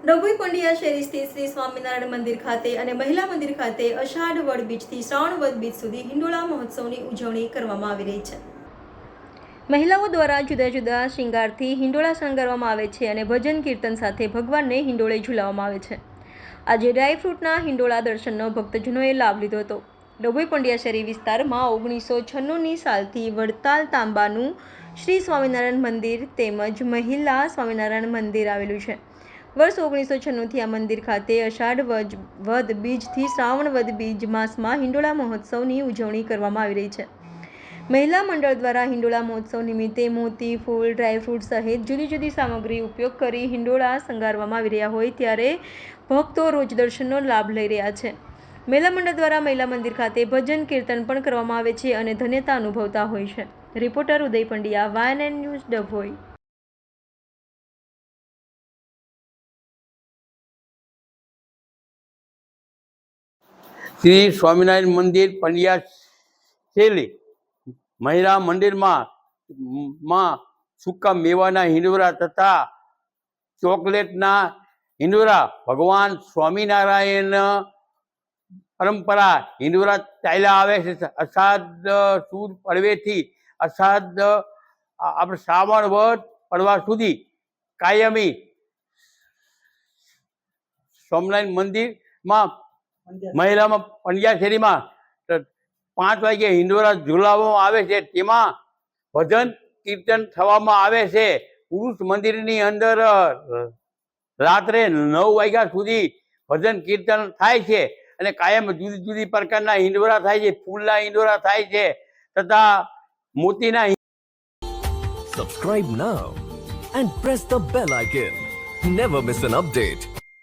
ડભોઈ પંડ્યા શેરી સ્થિત શ્રી સ્વામિનારાયણ મંદિર ખાતે અને મહિલા મંદિર ખાતે અષાઢ વડ બીજથી શ્રાવણ વદ બીજ સુધી હિંડોળા મહોત્સવની ઉજવણી કરવામાં આવી રહી છે। મહિલાઓ દ્વારા જુદા જુદા શૃંગારથી હિંડોળા શણગારવામાં આવે છે અને ભજન કીર્તન સાથે ભગવાનને હિંડોળે ઝુલાવવામાં આવે છે। આજે ડ્રાયફ્રૂટના હિંડોળા દર્શનનો ભક્તજનોએ લાભ લીધો હતો। ડભોઈ પંડ્યા શેરી વિસ્તારમાં 1996ની સાલથી વડતાલ તાંબાનું શ્રી સ્વામિનારાયણ મંદિર તેમજ મહિલા સ્વામિનારાયણ મંદિર આવેલું છે। વર્ષ 1996થી આ મંદિર ખાતે અષાઢ વદ બીજથી શ્રાવણ વદ બીજ માસમાં હિંડોળા મહોત્સવની ઉજવણી કરવામાં આવી રહી છે। મહિલા મંડળ દ્વારા હિંડોળા મહોત્સવ નિમિત્તે મોતી, ફૂલ, ડ્રાયફ્રૂટ સહિત જુદી જુદી સામગ્રી ઉપયોગ કરી હિંડોળા શણગારવામાં આવી રહ્યા હોય ત્યારે ભક્તો રોજ દર્શનનો લાભ લઈ રહ્યા છે। મહિલા મંડળ દ્વારા મહિલા મંદિર ખાતે ભજન કીર્તન પણ કરવામાં આવે છે અને ધન્યતા અનુભવતા હોય છે। રિપોર્ટર ઉદય પંડ્યા, YNN ન્યૂઝ, ડભોઈ। श्री स्वामिनारायण मंदिर पंड्या शैली महिला मंदिर में सूका मेवाना हिंडोरा तथा चॉकलेटना हिंडोरा भगवान स्वामिनारायण परंपरा हिंडोरा चाल्या आवे छे। अषाढ़ सुद पड़वेथी अषाढ़ आप श्रावण वद पड़वा सुधी कायमी स्वामिनारायण मंदिर में महिला में पंड्या शेरी में 5 वागे हिंडोरा झुलाववामां आवे छे। तेमां भजन कीर्तन थवामां आवे छे। पुरुष मंदिर नी अंदर रात्रे 9 वाग्या सुधी भजन कीर्तन थाय छे अने कायम जुदी जुदी प्रकारना हिंडोरा थाय छे। फूलना हिंडोरा थाय छे तथा मोतीना। Subscribe now and press the bell icon. Never miss an update.